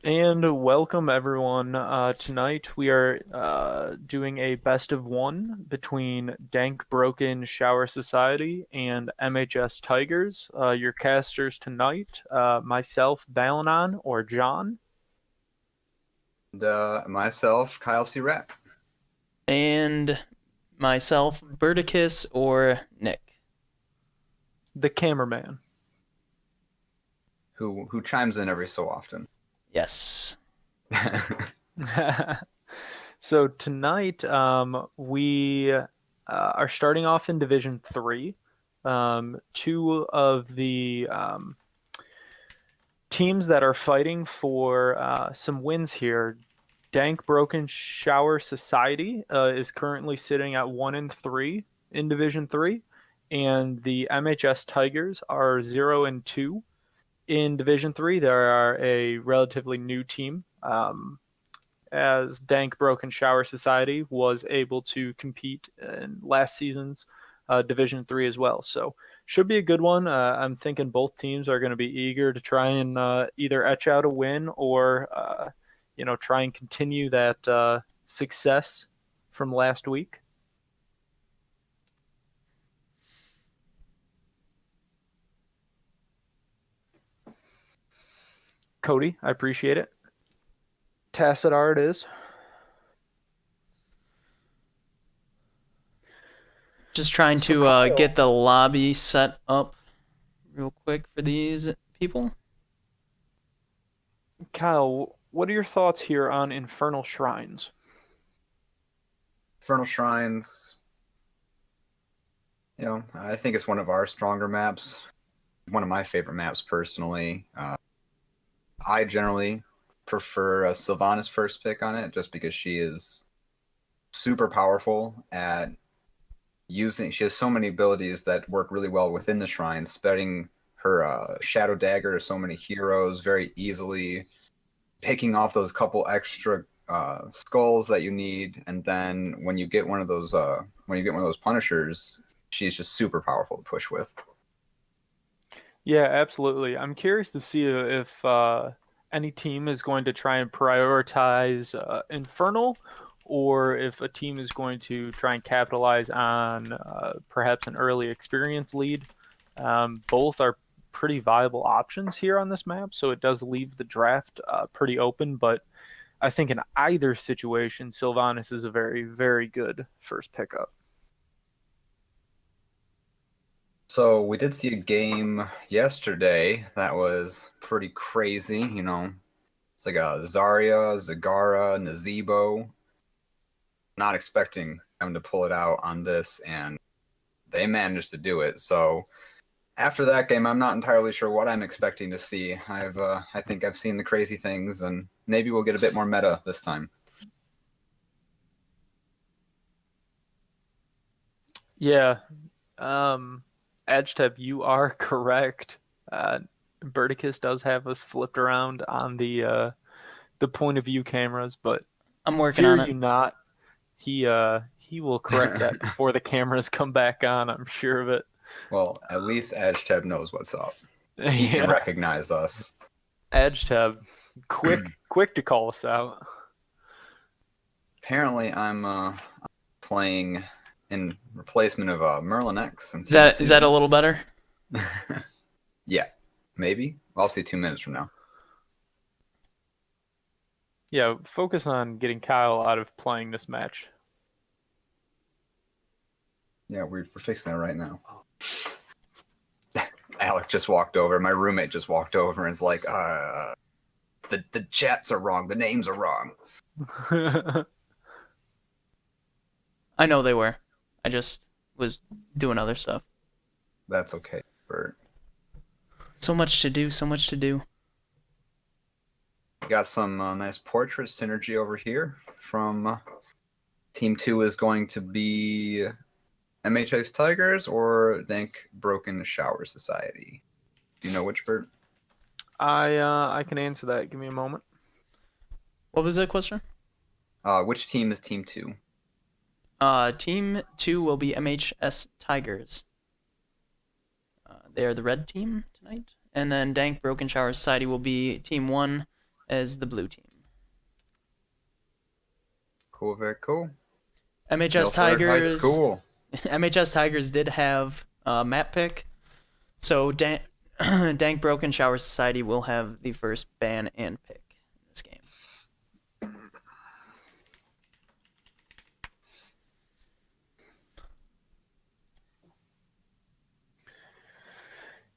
And welcome everyone. Tonight we are doing a best of one between Dank Broken Shower Society and MHS Tigers. Your casters tonight, myself, Balanon or John. And myself, Kyle C. Rapp, And myself, Berticus or Nick. The cameraman. who chimes in every so often. Yes. So tonight we are starting off in Division 3. Two of the teams that are fighting for some wins here. Dank Broken Shower Society is currently sitting at 1-3 in Division 3, and the MHS Tigers are 0-2 in Division 3. They are a relatively new team. As Dank Broken Shower Society was able to compete in last season's Division Three as well. So should be a good one. I'm thinking both teams are going to be eager to try and either etch out a win or try and continue that success from last week. Cody, I appreciate it. Tassadar it is. Just trying So to Kyle, get the lobby set up real quick for these people. Kyle, what are your thoughts here on Infernal Shrines? Infernal Shrines, I think it's one of our stronger maps. One of my favorite maps personally. I generally prefer Sylvanas' first pick on it just because she is super powerful at using. She has so many abilities that work really well within the shrine, spreading her Shadow Dagger to so many heroes very easily, picking off those couple extra skulls that you need, and then when you get one of those punishers, she's just super powerful to push with. Yeah, absolutely. I'm curious to see if any team is going to try and prioritize Infernal, or if a team is going to try and capitalize on perhaps an early experience lead. Both are pretty viable options here on this map, so it does leave the draft pretty open. But I think in either situation, Sylvanas is a very, very good first pickup. So we did see a game yesterday that was pretty crazy. It's like a Zarya, Zagara, Nazebo. Not expecting them to pull it out on this, and they managed to do it. So after that game, I'm not entirely sure what I'm expecting to see. I think I've seen the crazy things, and maybe we'll get a bit more meta this time. Yeah, Edgetab, you are correct. Verticus does have us flipped around on the point of view cameras, but I'm working fear on it. you not, he will correct that before the cameras come back on. I'm sure of it. Well, at least Edgeteb knows what's up. He can Yeah, recognize us. Edgetab, quick to call us out. Apparently, I'm playing in replacement of Merlin X and Is that a little better? Yeah, maybe. I'll see 2 minutes from now. Yeah, focus on getting Kyle out of playing this match. Yeah, we're fixing that right now. Alec just walked over. My roommate just walked over and is like, the chats are wrong. The names are wrong. I know they were. I just was doing other stuff. That's okay, Bert. So much to do, so much to do. Got some nice portrait synergy over here from Team 2 is going to be MHS Tigers or Dank Broken Shower Society. Do you know which, Bert? I can answer that. Give me a moment. What was the question? Which team is Team 2? Team 2 will be MHS Tigers. They are the red team tonight. And then Dank Broken Shower Society will be Team 1, as the blue team. Cool, very cool. MHS Milford High Tigers. School. MHS Tigers did have a map pick, so Dank Broken Shower Society will have the first ban and pick in this game.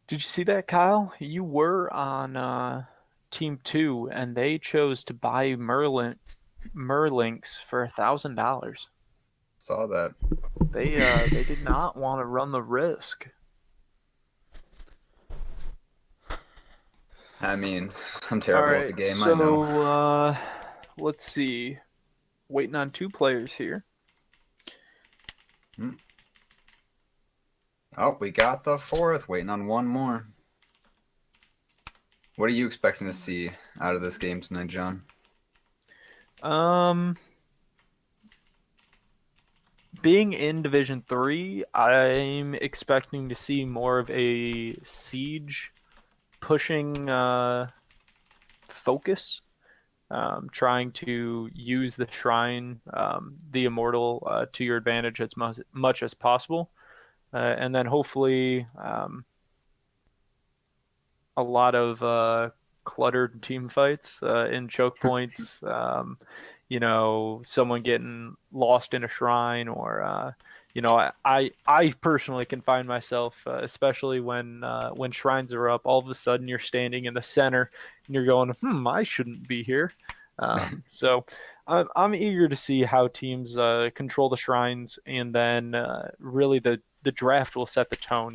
Did you see that, Kyle? You were on Team 2, and they chose to buy Merlinks for $1,000. Saw that. They did not want to run the risk. I mean, I'm terrible All at the right, game, I know. so let's see. Waiting on 2 players here. Oh, we got the 4th. Waiting on 1 more. What are you expecting to see out of this game tonight, John? Being in Division 3, I'm expecting to see more of a siege pushing focus, trying to use the shrine, the immortal, to your advantage as much as possible, and then hopefully a lot of cluttered team fights in choke points. Someone getting lost in a shrine, or I personally can find myself, especially when shrines are up, all of a sudden you're standing in the center and you're going, I shouldn't be here. So I'm eager to see how teams control the shrines, and then really the draft will set the tone.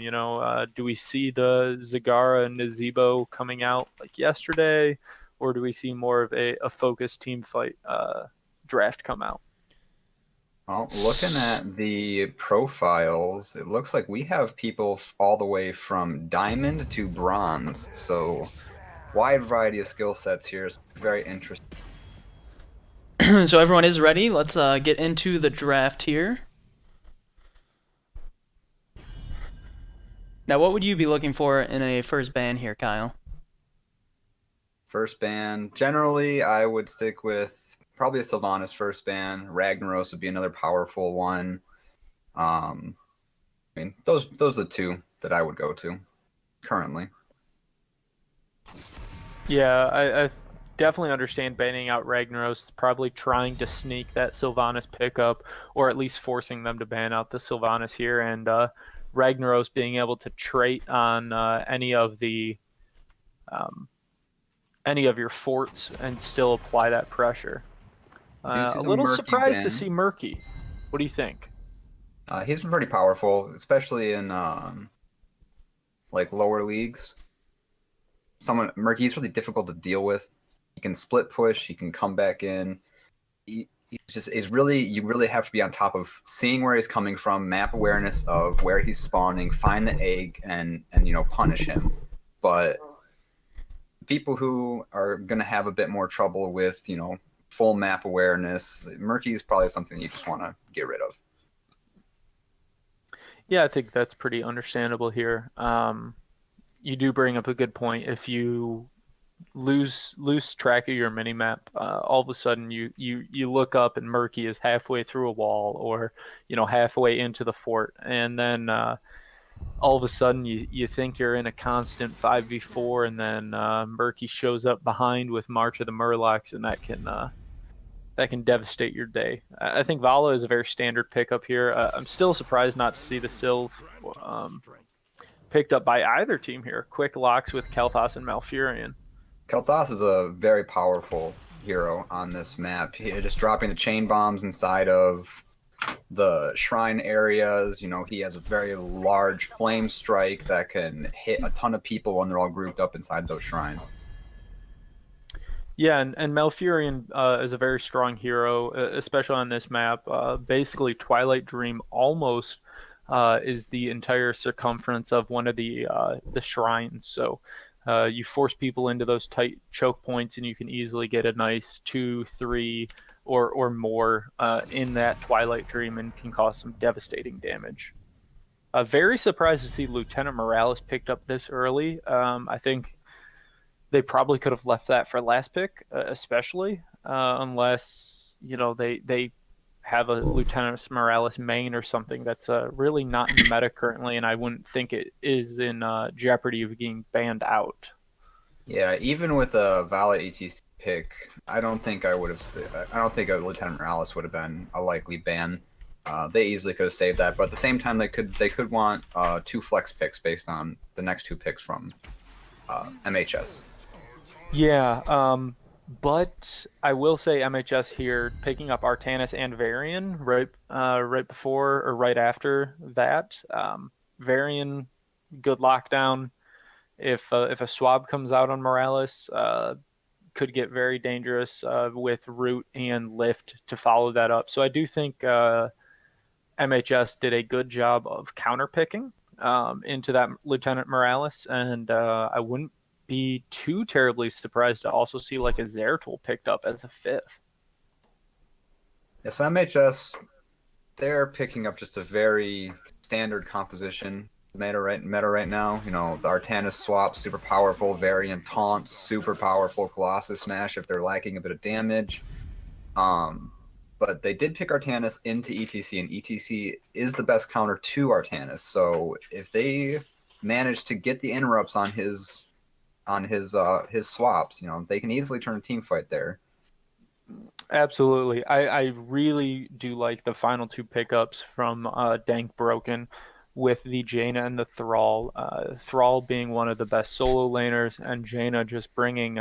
Do we see the Zagara and Nazebo coming out like yesterday, or do we see more of a focused team fight draft come out? Well, looking at the profiles, it looks like we have people all the way from diamond to bronze. So, wide variety of skill sets here. Is very interesting. So everyone is ready. Let's get into the draft here. Now, what would you be looking for in a first ban here, Kyle? First ban, generally, I would stick with probably a Sylvanas first ban. Ragnaros would be another powerful one. I mean, those are the 2 that I would go to currently. Yeah, I definitely understand banning out Ragnaros, probably trying to sneak that Sylvanas pickup, or at least forcing them to ban out the Sylvanas here, and Ragnaros being able to trait on any of your forts and still apply that pressure. A little surprised to see Murky. What do you think? He's been pretty powerful, especially in like lower leagues. Murky's really difficult to deal with. He can split push. He can come back in. You really have to be on top of seeing where he's coming from, map awareness of where he's spawning, find the egg, and punish him. But people who are going to have a bit more trouble with full map awareness, Murky is probably something you just want to get rid of. Yeah, I think that's pretty understandable here. You do bring up a good point. If you lose track of your minimap, all of a sudden you look up and Murky is halfway through a wall, or halfway into the fort, and then all of a sudden you think you're in a constant 5v4, and then Murky shows up behind with March of the Murlocs, and that can devastate your day. I think Vala is a very standard pickup here. I'm still surprised not to see the Sylv picked up by either team here. Quick locks with Kel'Thas and Malfurion. Kel'Thas is a very powerful hero on this map. Just dropping the chain bombs inside of the shrine areas. He has a very large flame strike that can hit a ton of people when they're all grouped up inside those shrines. Yeah, and Malfurion is a very strong hero, especially on this map. Basically, Twilight Dream almost is the entire circumference of one of the shrines. So you force people into those tight choke points, and you can easily get a nice 2, 3, or more in that Twilight Dream, and can cause some devastating damage. Very surprised to see Lieutenant Morales picked up this early. I think they probably could have left that for last pick, especially unless they have a Lieutenant Morales main or something that's really not in the meta currently, and I wouldn't think it is in jeopardy of being banned out. Yeah, even with a valid ETC pick, I don't think I don't think a Lieutenant Morales would have been a likely ban. They easily could have saved that, but at the same time, they could want 2 flex picks based on the next 2 picks from MHS. Yeah, but I will say MHS here picking up Artanis and Varian right before or right after that. Varian, good lockdown. If a swab comes out on Morales, could get very dangerous with root and lift to follow that up. So I do think MHS did a good job of counter picking into that Lieutenant Morales, and I wouldn't be too terribly surprised to also see like a Zeratul picked up as a 5th. Yeah, so MHS, they're picking up just a very standard composition meta right now. You know, the Artanis swap, super powerful, Variant taunt, super powerful Colossus Smash if they're lacking a bit of damage. But they did pick Artanis into ETC, and ETC is the best counter to Artanis. So if they manage to get the interrupts on his swaps, you know, they can easily turn a team fight there. Absolutely. I really do like the final 2 pickups from Dank Broken with the Jaina and the Thrall. Thrall being one of the best solo laners, and Jaina just bringing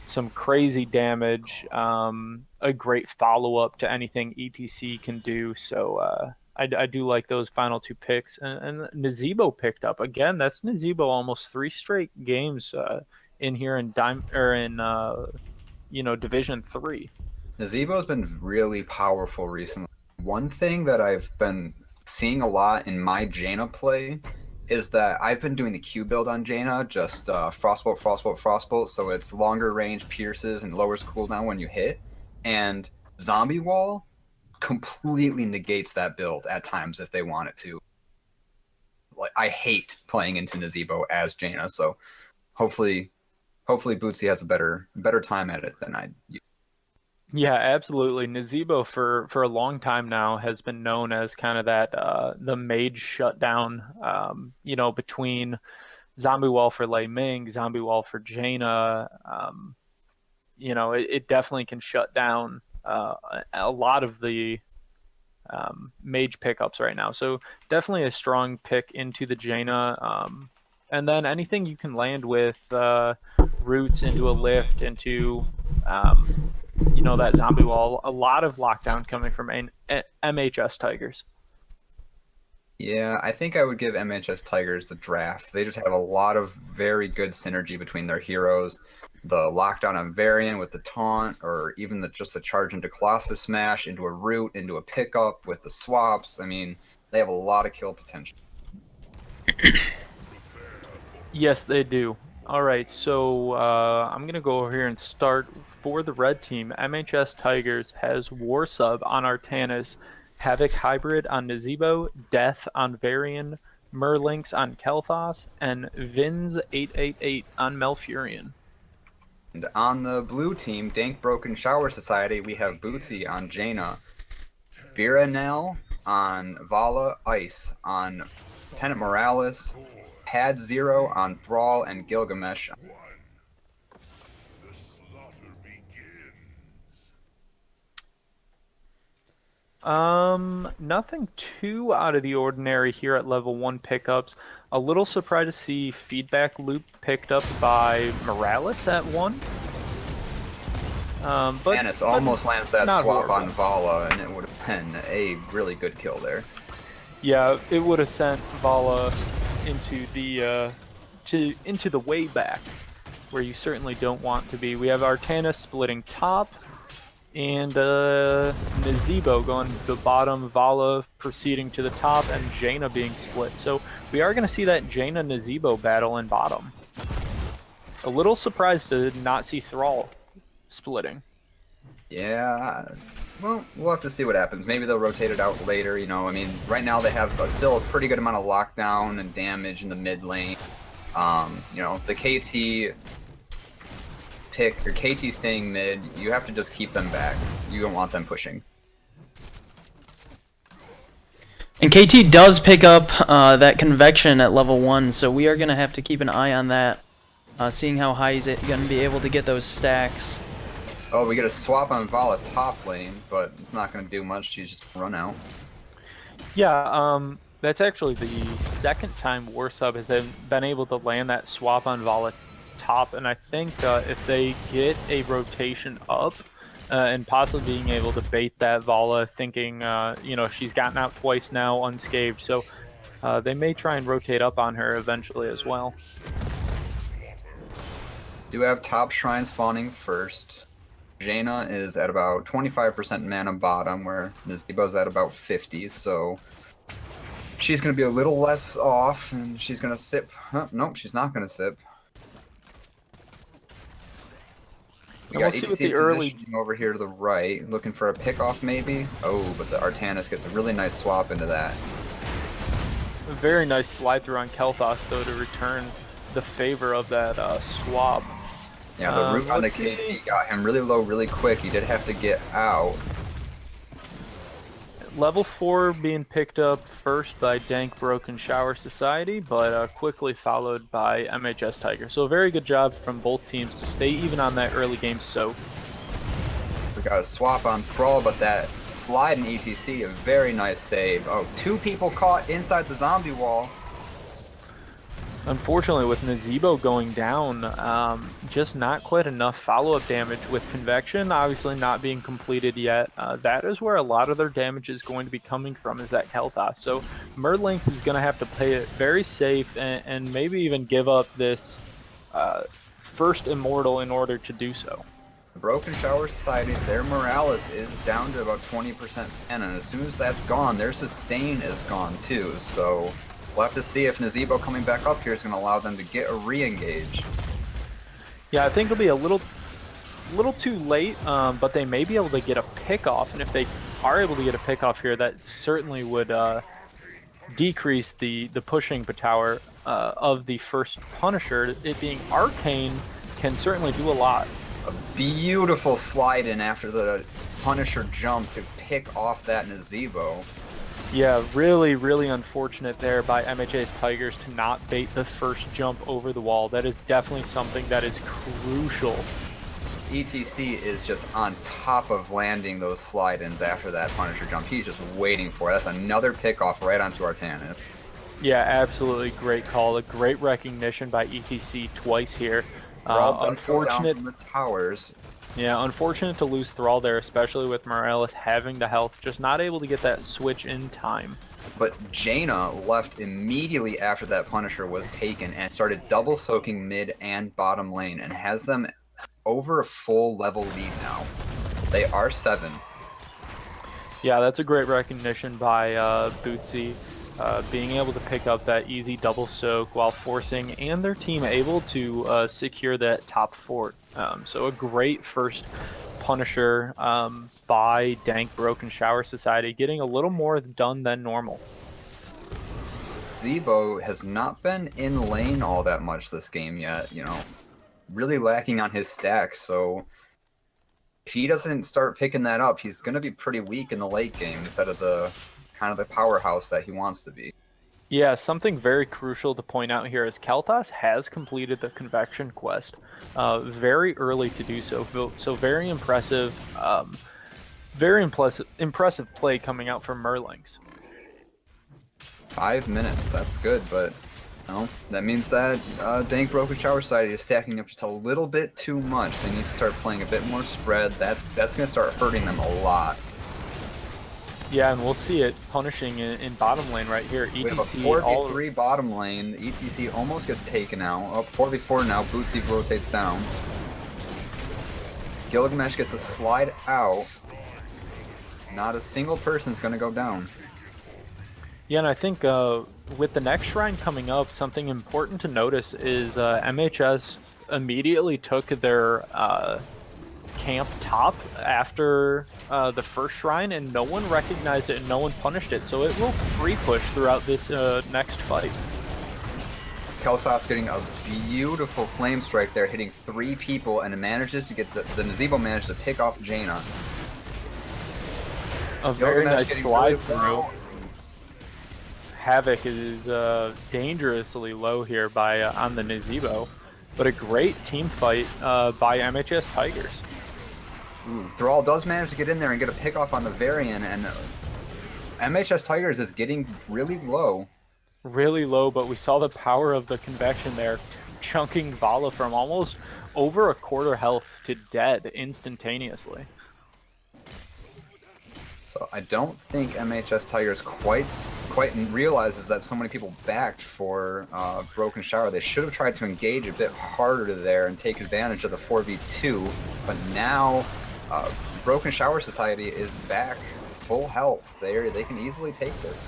some crazy damage, a great follow-up to anything ETC can do. So I do like those final 2 picks. And Nazeebo picked up. Again, that's Nazeebo almost 3 straight games in here in Division 3. Nazeebo's been really powerful recently. One thing that I've been seeing a lot in my Jaina play is that I've been doing the Q build on Jaina, just Frostbolt, Frostbolt, Frostbolt, so it's longer range, pierces, and lowers cooldown when you hit. And Zombie Wall completely negates that build at times if they want it to. Like, I hate playing into Nazeebo as Jaina, so hopefully Bootsy has a better time at it than I do. Yeah, absolutely. Nazeebo for a long time now has been known as kind of that the mage shutdown, between Zombie Wall for Lei Ming, Zombie Wall for Jaina. It definitely can shut down a lot of the mage pickups right now. So definitely a strong pick into the Jaina. And then anything you can land with roots into a lift, into that Zombie Wall. A lot of lockdown coming from MHS Tigers. Yeah, I think I would give MHS Tigers the draft. They just have a lot of very good synergy between their heroes. The lockdown on Varian with the taunt, or even just the charge into Colossus Smash, into a root, into a pickup with the swaps. I mean, they have a lot of kill potential. Yes, they do. All right, so I'm going to go over here and start for the red team. MHS Tigers has War Sub on Artanis, Havoc Hybrid on Nazeebo, Death on Varian, Merlinks on Kel'Thas, and Vins 888 on Malfurion. And on the blue team, Dank Broken Shower Society, we have Bootsy on Jaina, Viranel on Vala, Ice on Lieutenant Morales, Pad Zero on Thrall, and Gilgamesh. Nothing too out of the ordinary here at level 1 pickups. A little surprised to see Feedback Loop picked up by Morales at 1. But Anis almost lands that swap horrible on Vala, and it would have been a really good kill there. Yeah, it would have sent Vala into the into the way back, where you certainly don't want to be. We have Artanis splitting top, and Nazeebo going to the bottom, Vala proceeding to the top, and Jaina being split. So we are going to see that Jaina-Nazeebo battle in bottom. A little surprised to not see Thrall splitting. Yeah, well, we'll have to see what happens. Maybe they'll rotate it out later, you know. I mean, right now they have still a pretty good amount of lockdown and damage in the mid lane. The KT Pick or KT staying mid, you have to just keep them back. You don't want them pushing. And KT does pick up that convection at level 1, so we are going to have to keep an eye on that, seeing how high he's going to be able to get those stacks. Oh, we get a swap on Vala top lane, but it's not going to do much. She's just run out. Yeah, that's actually the second time Warsub has been able to land that swap on Vala top, and I think if they get a rotation up, and possibly being able to bait that Vala, thinking, you know, she's gotten out twice now unscathed, so they may try and rotate up on her eventually as well. Do have top shrine spawning first. Jaina is at about 25% mana bottom, where Nazeebo's at about 50, so she's going to be a little less off, and she's going to sip. Nope, she's not going to sip. We got we'll see ETC what the early positioning over here to the right, looking for a pickoff maybe. Oh, but the Artanis gets a really nice swap into that. A very nice slide through on Kel'Thas, though, to return the favor of that swap. Yeah, the root on the let's see. KT got him really low really quick. He did have to get out. Level 4 being picked up first by Dank Broken Shower Society, but quickly followed by MHS Tiger. So a very good job from both teams to stay even on that early game soak. We got a swap on Thrall, but that slide in ETC, a very nice save. Oh, 2 people caught inside the zombie wall. Unfortunately, with Nazeebo going down, just not quite enough follow-up damage with Convection obviously not being completed yet. That is where a lot of their damage is going to be coming from, is that Kel'Thas. So Merlinx is going to have to play it very safe and maybe even give up this first Immortal in order to do so. The Broken Shower Society, their Morales is down to about 20% and as soon as that's gone, their Sustain is gone too, so we'll have to see if Nazeebo coming back up here is going to allow them to get a re-engage. Yeah, I think it'll be a little too late, but they may be able to get a pick off, and if they are able to get a pick off here, that certainly would decrease the pushing power of the first Punisher. It being Arcane can certainly do a lot. A beautiful slide in after the Punisher jump to pick off that Nazeebo. Yeah, really, really unfortunate there by MHS Tigers to not bait the first jump over the wall. That is definitely something that is crucial. ETC is just on top of landing those slide-ins after that Punisher jump. He's just waiting for it. That's another pickoff right onto Artanis. Yeah, absolutely great call. A great recognition by ETC twice here. Unfortunate from the towers. Yeah, unfortunate to lose Thrall there, especially with Morales having the health, just not able to get that switch in time. But Jaina left immediately after that Punisher was taken and started double soaking mid and bottom lane and has them over a full level lead now. They are 7. Yeah, that's a great recognition by Bootsy, being able to pick up that easy double soak while forcing and their team able to secure that top fort. So a great first Punisher by Dank Broken Shower Society, getting a little more done than normal. Zebo has not been in lane all that much this game yet, you know, really lacking on his stacks, so if he doesn't start picking that up, he's going to be pretty weak in the late game instead of the kind of the powerhouse that he wants to be. Yeah, something very crucial to point out here is Kel'Thas has completed the Convection quest very early to do so. So very impressive, impressive play coming out from Merlinx. 5 minutes, that's good, but no, that means that Dank Broken Shower Society is stacking up just a little bit too much. They need to start playing a bit more spread. That's going to start hurting them a lot. Yeah, and we'll see it punishing in bottom lane right here. ETC we have a 4v3 bottom lane. ETC almost gets taken out. Oh, 4v4 now. Bootsy rotates down. Gilgamesh gets a slide out. Not a single person's going to go down. Yeah, and I think with the next shrine coming up, something important to notice is MHS immediately took their camp top after the first shrine, and no one recognized it and no one punished it, so it will free push throughout this next fight. Kel'Thas getting a beautiful flame strike there, hitting 3 people, and it manages to get the Nazebo managed to pick off Jaina. A very nice slide through. Well. Havoc is dangerously low here by on the Nazebo, but a great team fight by MHS Tigers. Ooh, Thrall does manage to get in there and get a pick off on the Varian, and MHS Tigers is getting really low. Really low, but we saw the power of the convection there, chunking Vala from almost over a quarter health to dead instantaneously. So I don't think MHS Tigers quite realizes that so many people backed for Broken Shower. They should have tried to engage a bit harder there and take advantage of the 4v2, but now Broken Shower Society is back full health. They can easily take this.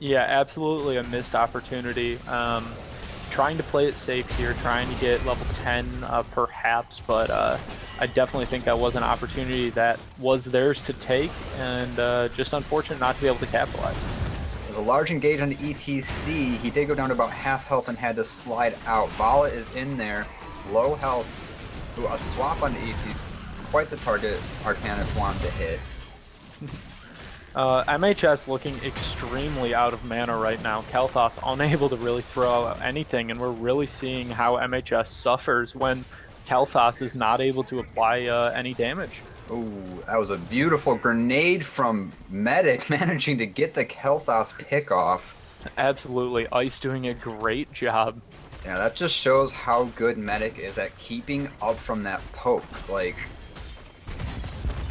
Yeah, absolutely a missed opportunity. Trying to play it safe here, trying to get level 10 perhaps, but I definitely think that was an opportunity that was theirs to take, and just unfortunate not to be able to capitalize. There's a large engage on the ETC. He did go down to about half health and had to slide out. Vala is in there, low health. Ooh, a swap on the ETC. Quite the target Artanis wanted to hit. MHS looking extremely out of mana right now. Kel'Thas unable to really throw out anything, and we're really seeing how MHS suffers when Kel'Thas is not able to apply any damage. Ooh, that was a beautiful grenade from Medic, managing to get the Kel'Thas pick off. Absolutely, Ice doing a great job. Yeah, that just shows how good Medic is at keeping up from that poke. Like,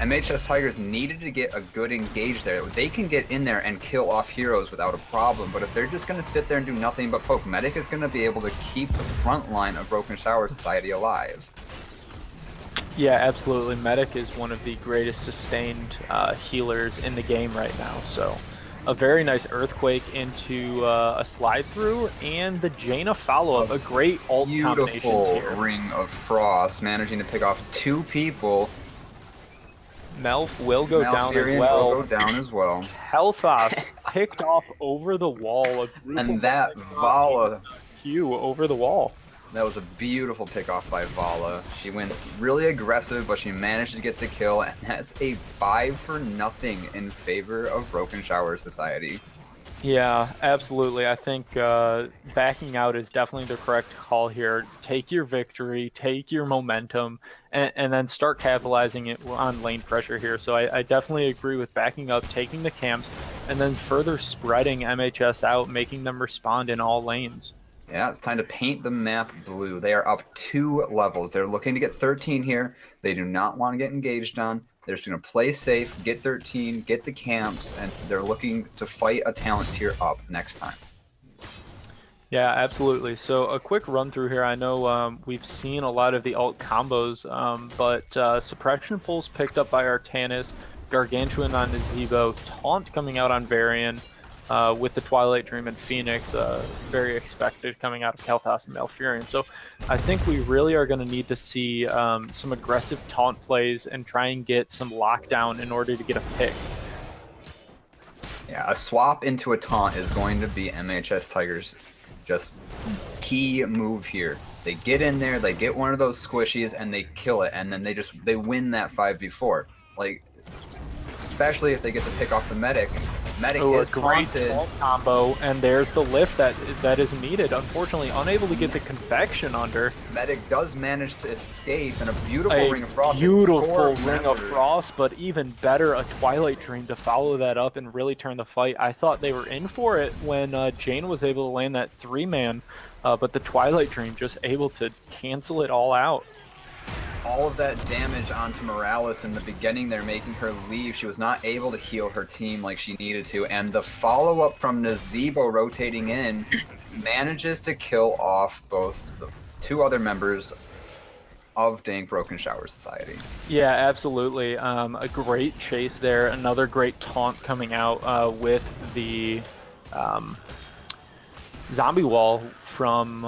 MHS Tigers needed to get a good engage there. They can get in there and kill off heroes without a problem, but if they're just going to sit there and do nothing but poke, Medic is going to be able to keep the front line of Broken Shower Society alive. Yeah, absolutely. Medic is one of the greatest sustained healers in the game right now, so a very nice Earthquake into a slide through, and the Jaina follow-up, a great ult combination here. Beautiful Ring of Frost, managing to pick off 2 people. Melf will go down as Malfurion well. will go down as well. Kel'Thas picked off over the wall. And that Vala, Q over the wall. that was a beautiful pick off by Vala. She went really aggressive, but she managed to get the kill, and that's a 5-0 in favor of Broken Shower Society. Yeah, absolutely. I think backing out is definitely the correct call here. Take your victory, take your momentum, and then start capitalizing it on lane pressure here. So I definitely agree with backing up, taking the camps, and then further spreading MHS out, making them respond in all lanes. Yeah, it's time to paint the map blue. They are up 2 levels. They're looking to get 13 here. They do not want to get engaged on. They're just going to play safe, get 13, get the camps, and they're looking to fight a talent tier up next time. Yeah, absolutely. So a quick run through here. I know we've seen a lot of the alt combos, but Suppression Pulse picked up by Artanis, Gargantuan on Nazebo, Taunt coming out on Varian, with the Twilight Dream and Phoenix, very expected coming out of Kel'Thas and Malfurion. So I think we really are going to need to see some aggressive taunt plays and try and get some lockdown in order to get a pick. Yeah, a swap into a taunt is going to be MHS Tigers' just key move here. They get in there, they get one of those squishies, and they kill it, and then they win that 5v4. Like, especially if they get to pick off the Medic. Medic is taunted. Combo, and there's the lift that is needed. Unfortunately, unable to get the convection under. Medic does manage to escape, and a beautiful Ring of Frost. Beautiful Ring of Frost, but even better, a Twilight Dream to follow that up and really turn the fight. I thought they were in for it when Jane was able to land that 3-man, but the Twilight Dream just able to cancel it all out. All of that damage onto Morales in the beginning there, making her leave. She was not able to heal her team like she needed to, and the follow-up from Nazebo rotating in manages to kill off both the 2 other members of Dank Broken Shower Society. Yeah, absolutely. A great chase there. Another great taunt coming out with the zombie wall from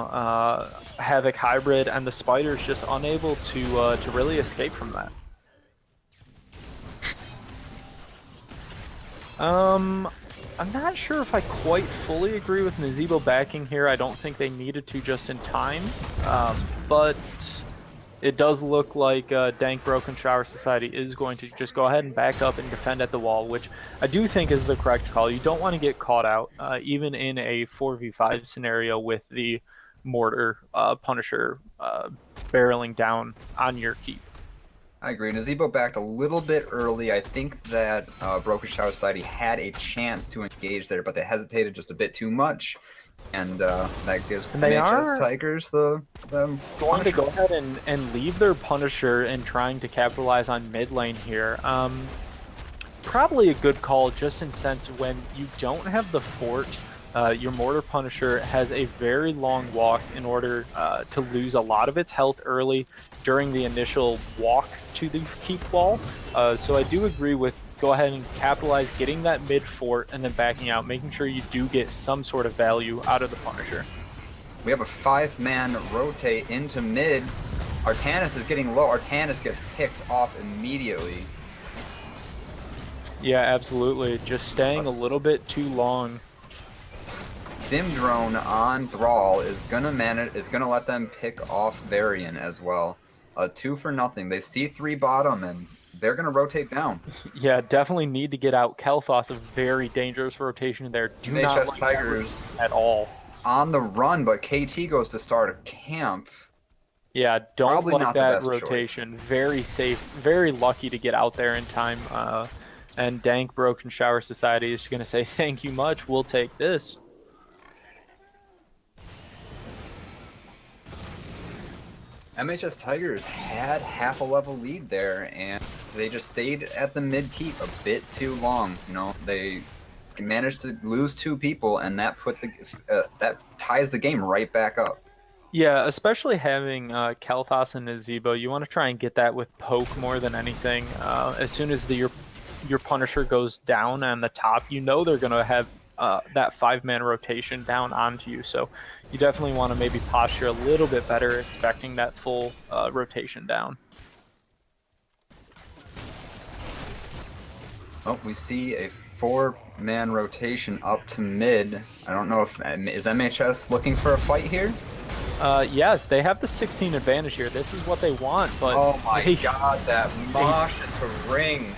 Havoc Hybrid, and the Spiders just unable to really escape from that. I'm not sure if I quite fully agree with Nazebo backing here. I don't think they needed to just in time, but it does look like Dank Broken Shower Society is going to just go ahead and back up and defend at the wall, which I do think is the correct call. You don't want to get caught out, even in a 4v5 scenario with the Mortar Punisher barreling down on your keep. I agree. Nazebo backed a little bit early. I think that Broken Shower Society had a chance to engage there, but they hesitated just a bit too much. And that gives And they MHS are Tigers the going to go ahead and leave their Punisher and trying to capitalize on mid lane here. Probably a good call just in sense when you don't have the fort, your Mortar Punisher has a very long walk in order to lose a lot of its health early during the initial walk to the keep wall. So I do agree with go ahead and capitalize, getting that mid fort and then backing out, making sure you do get some sort of value out of the Punisher. We have a 5-man rotate into mid. Artanis is getting low. Artanis gets picked off immediately. Yeah, absolutely. Just staying a little bit too long. Dim drone on Thrall is gonna let them pick off Varian as well. 2 for nothing. They see 3 bottom and they're gonna rotate down. Yeah, definitely need to get out. Kel'Thas, a very dangerous rotation there. Do not MHS like Tigers at all. On the run, but KT goes to start a camp. Yeah, don't Probably like not the that best rotation. Very safe, very lucky to get out there in time. And Dank Broken Shower Society is going to say, thank you much, we'll take this. MHS Tigers had half a level lead there, and they just stayed at the mid keep a bit too long. You know, they managed to lose 2 people, and that that ties the game right back up. Yeah, especially having Kel'Thas and Nazebo, you want to try and get that with poke more than anything. As soon as your Punisher goes down on the top, you know they're going to have that 5-man rotation down onto you. So you definitely want to maybe posture a little bit better, expecting that full rotation down. Oh, we see a 4-man rotation up to mid. I don't know if is MHS looking for a fight here. Yes, they have the 16 advantage here. This is what they want, but oh my god, that mosh into ring.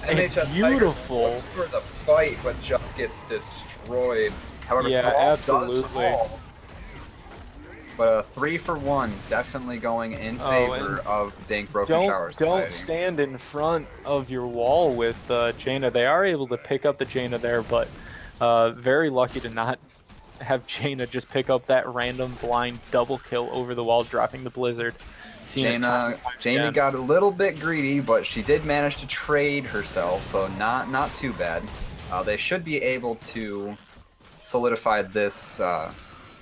MHS beautiful. Tigers looks for the fight, but just gets destroyed. However, yeah, Thrall absolutely. does fall. But a 3 for 1, definitely going in favor of Dank Broken Shower Society. Don't stand in front of your wall with Jaina. They are able to pick up the Jaina there, but very lucky to not have Jaina just pick up that random blind double kill over the wall, dropping the Blizzard. Jaina got a little bit greedy, but she did manage to trade herself, so not too bad. They should be able to solidify this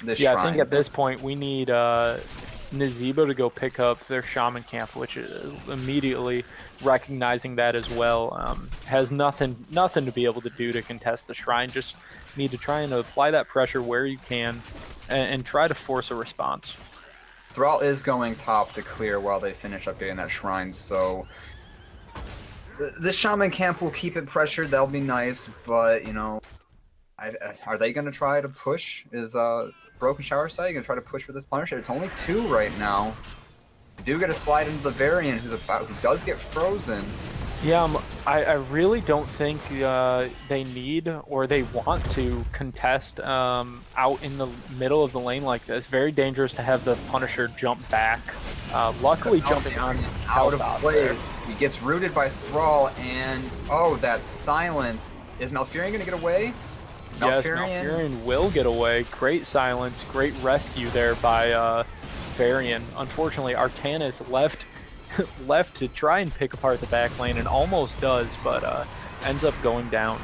this shrine. I think at this point we need Nazebo to go pick up their Shaman camp, which is immediately recognizing that as well. Has nothing to be able to do to contest the shrine. Just need to try and apply that pressure where you can and try to force a response. Thrall is going top to clear while they finish up getting that shrine, so the Shaman camp will keep it pressured. That'll be nice, but you know, are they going to try to push? Is Broken Shower Society going to try to push for this Punisher? It's only 2 right now. You do get a slide into the Varian, who does get frozen. Yeah, I really don't think they need or they want to contest out in the middle of the lane like this. Very dangerous to have the Punisher jump back. Luckily, jumping on out of plays. He gets rooted by Thrall, and oh, that silence. Is Malfurion going to get away? Yes, Malfurion will get away. Great silence, great rescue there by Varian. Unfortunately, Artanis left to try and pick apart the back lane and almost does, but ends up going down.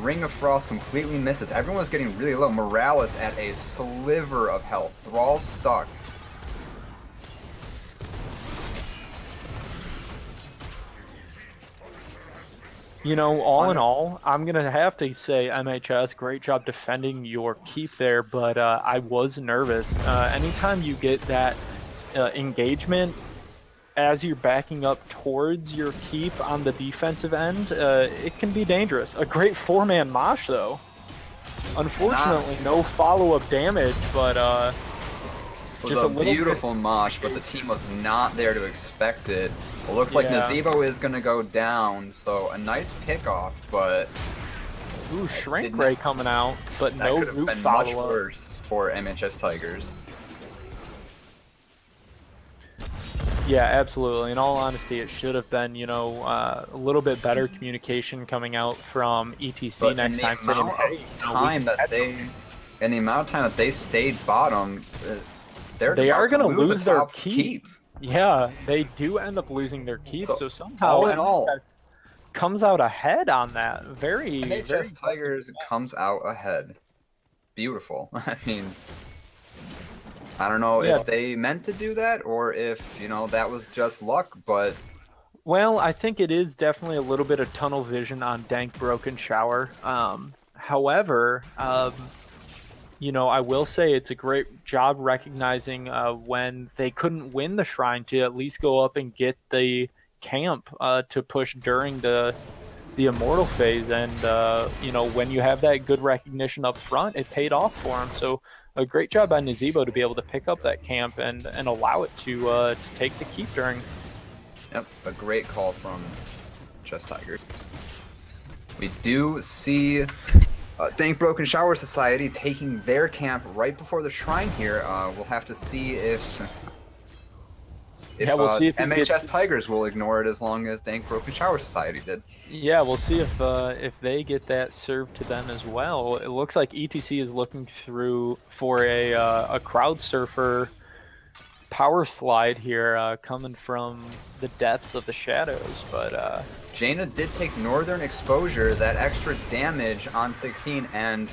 Ring of Frost completely misses. Everyone's getting really low. Morales at a sliver of health. Thrall stuck. You know, all in all, I'm going to have to say MHS, great job defending your keep there, but I was nervous. Anytime you get that engagement as you're backing up towards your keep on the defensive end, it can be dangerous. A great 4-man mosh, though. Unfortunately, no follow-up damage, but It was just a a little beautiful mosh, but the team was not there to expect it. It looks like Yeah. Nazebo is going to go down, so a nice pickoff, but Ooh, Shrink did Ray not- coming out, but that no could have root been much follow-up. worse for MHS Tigers. Yeah, absolutely. In all honesty, it should have been, a little bit better communication coming out from ETC But next time, saying, amount "Hey, of we time can that catch they, them." and the amount of time that they stayed bottom, they're They are about going to to lose lose a their top keep. Yeah, they do end up losing their keep. So So somehow all in all, MHS comes out ahead on that. Very, very MHS impressive. Tigers comes out ahead. Beautiful. I mean, I don't know Yeah. if they meant to do that or if, that was just luck, but Well, I think it is definitely a little bit of tunnel vision on Dank Broken Shower. However, I will say it's a great job recognizing when they couldn't win the shrine to at least go up and get the camp to push during the immortal phase, and when you have that good recognition up front, it paid off for him. So a great job by Nazebo to be able to pick up that camp and allow it to take the keep during. yep, a great call from Chess Tiger. We do see Dank Broken Shower Society taking their camp right before the shrine here. We'll have to see if Yeah, we'll see if it MHS gets- Tigers will ignore it as long as Dank Broken Shower Society did. Yeah, we'll see if they get that served to them as well. It looks like ETC is looking through for a crowd surfer power slide here, coming from the depths of the shadows, but Jaina did take Northern Exposure, that extra damage on 16, and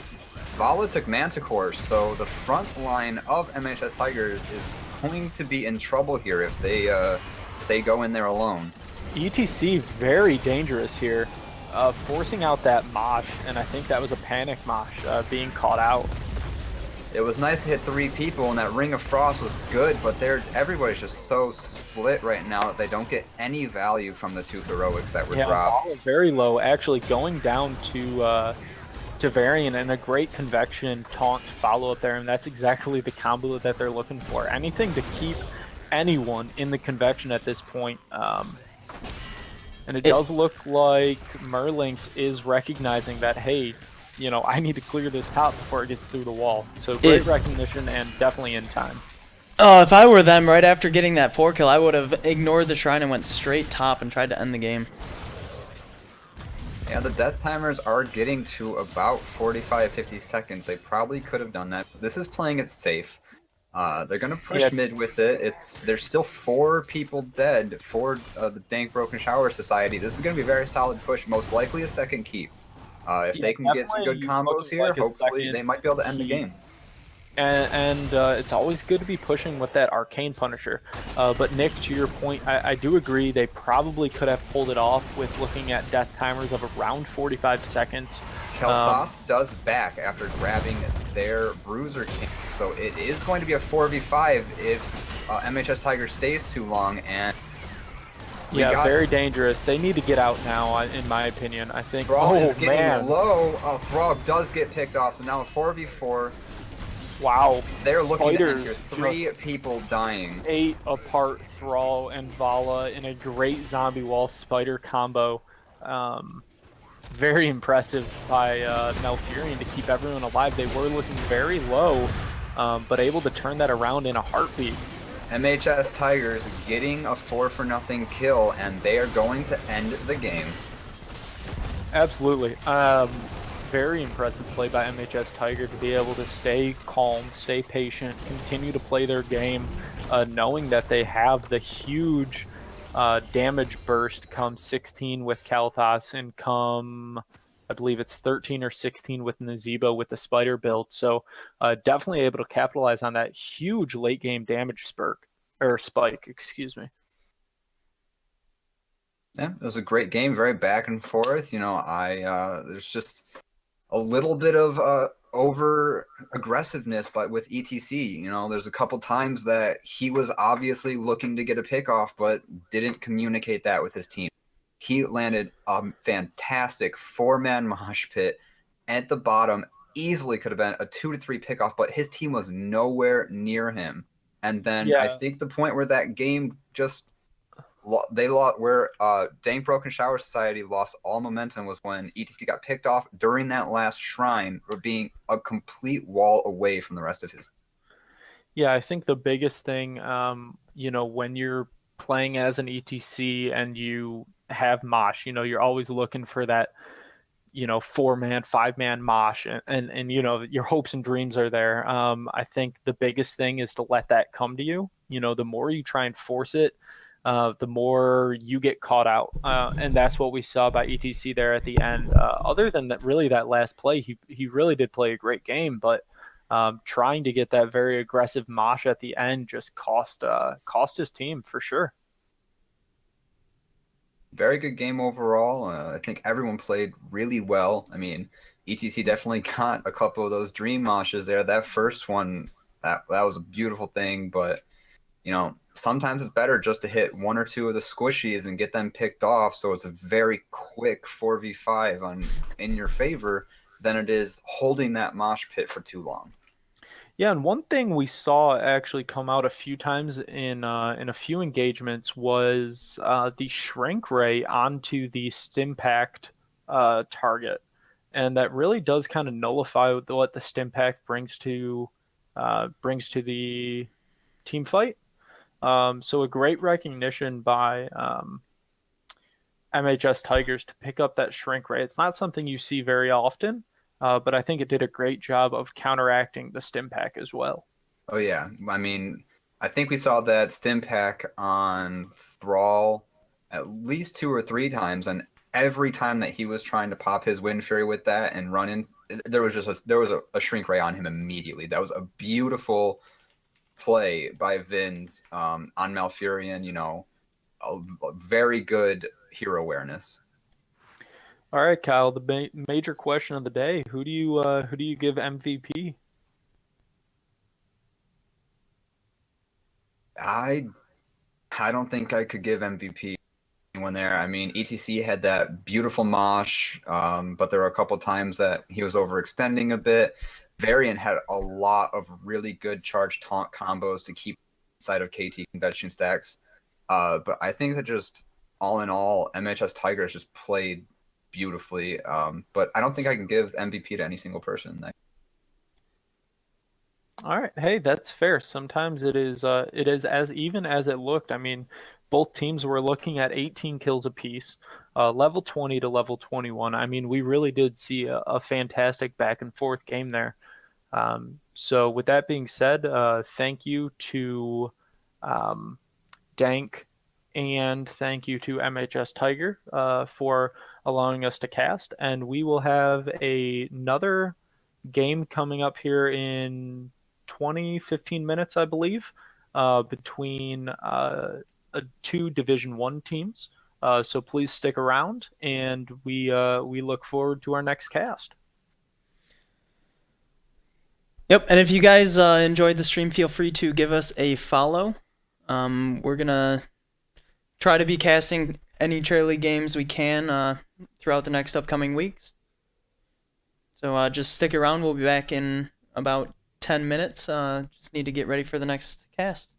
Vala took Manticore, so the front line of MHS Tigers is going to be in trouble here if they go in there alone. ETC very dangerous here, forcing out that mosh, and I think that was a panic mosh being caught out. It was nice to hit 3 people, and that Ring of Frost was good, but everybody's just so split right now that they don't get any value from the 2 heroics that were dropped. Vala very low, actually going down to Varian, and a great convection taunt follow up there, and that's exactly the combo that they're looking for. Anything to keep anyone in the convection at this point. And it does look like Merlinx is recognizing that, hey, I need to clear this top before it gets through the wall. So great recognition and definitely in time. Oh, if I were them, right after getting that 4 kill, I would have ignored the shrine and went straight top and tried to end the game. Yeah, the death timers are getting to about 45-50 seconds. They probably could have done that. This is playing it safe. They're going to push mid with it. There's still 4 people dead for the Dank Broken Shower Society. This is going to be a very solid push, most likely a second keep. If they can get some good combos here, like hopefully they might be able to end the game. And it's always good to be pushing with that Arcane Punisher. But Nick, to your point, I do agree they probably could have pulled it off with looking at death timers of around 45 seconds. Kel'Thas does back after grabbing their Bruiser King, so it is going to be a 4v5 if MHS Tiger stays too long, and yeah, very dangerous. They need to get out now, in my opinion. I think. Thrall is getting low. Thrall does get picked off, so now a 4v4. Wow. They're looking to end here. Spiders 3 people dying. 8 apart Thrall and Vala in a great zombie wall spider combo. Very impressive by Malfurion to keep everyone alive. They were looking very low, but able to turn that around in a heartbeat. MHS Tigers getting a 4-for-0 kill, and they are going to end the game. Absolutely. Very impressive play by MHS Tiger to be able to stay calm, stay patient, continue to play their game, knowing that they have the huge damage burst come 16 with Kel'Thas and come, I believe it's 13 or 16 with Nazebo with the spider build. So definitely able to capitalize on that huge late game damage spike, excuse me. Yeah, it was a great game, very back and forth. There's just a little bit of over aggressiveness, but with ETC, you know, there's a couple times that he was obviously looking to get a pick off, but didn't communicate that with his team. He landed a fantastic 4-man mosh pit at the bottom. Easily could have been a 2 to 3 pickoff, but his team was nowhere near him. And then I Yeah. think the point where that game just they lost, where Dank Broken Shower Society lost all momentum, was when ETC got picked off during that last shrine, for being a complete wall away from the rest of his. Yeah, I think the biggest thing, when you're playing as an ETC and you have Mosh, you're always looking for that, 4-man, 5-man Mosh, and your hopes and dreams are there. I think the biggest thing is to let that come to you. The more you try and force it, the more you get caught out, and that's what we saw by ETC there at the end. Other than that, really that last play, he really did play a great game, but trying to get that very aggressive mosh at the end just cost his team for sure. Very good game overall. I think everyone played really well. I mean, ETC definitely got a couple of those dream moshes there. That first one, that was a beautiful thing, but sometimes it's better just to hit one or two of the squishies and get them picked off, so it's a very quick 4v5 in your favor, than it is holding that mosh pit for too long. Yeah, and one thing we saw actually come out a few times in a few engagements was the shrink ray onto the Stimpact target, and that really does kind of nullify what the Stimpact brings to the team fight. So a great recognition by MHS Tigers to pick up that shrink ray. It's not something you see very often, but I think it did a great job of counteracting the stim pack as well. Oh yeah, I mean, I think we saw that stim pack on Thrall at least 2 or 3 times, and every time that he was trying to pop his Wind Fury with that and run in, there was a shrink ray on him immediately. That was a beautiful play by Vins on Malfurion. A very good hero awareness. All right, Kyle. The major question of the day: who do you give MVP? I don't think I could give MVP anyone there. I mean, ETC had that beautiful mosh, but there were a couple times that he was overextending a bit. Varian had a lot of really good charge taunt combos to keep inside of KT convention stacks. But I think that just all in all, MHS Tigers just played beautifully. But I don't think I can give MVP to any single person. All right, hey, that's fair. Sometimes it is as even as it looked. I mean, both teams were looking at 18 kills apiece, level 20 to level 21. I mean, we really did see a fantastic back and forth game there. So with that being said, thank you to Dank and thank you to MHS Tiger for allowing us to cast. And we will have another game coming up here in 15 minutes, I believe, between 2 Division 1 teams. So please stick around, and we look forward to our next cast. Yep, and if you guys enjoyed the stream, feel free to give us a follow. We're going to try to be casting any Trail League games we can throughout the next upcoming weeks. So just stick around. We'll be back in about 10 minutes. Just need to get ready for the next cast.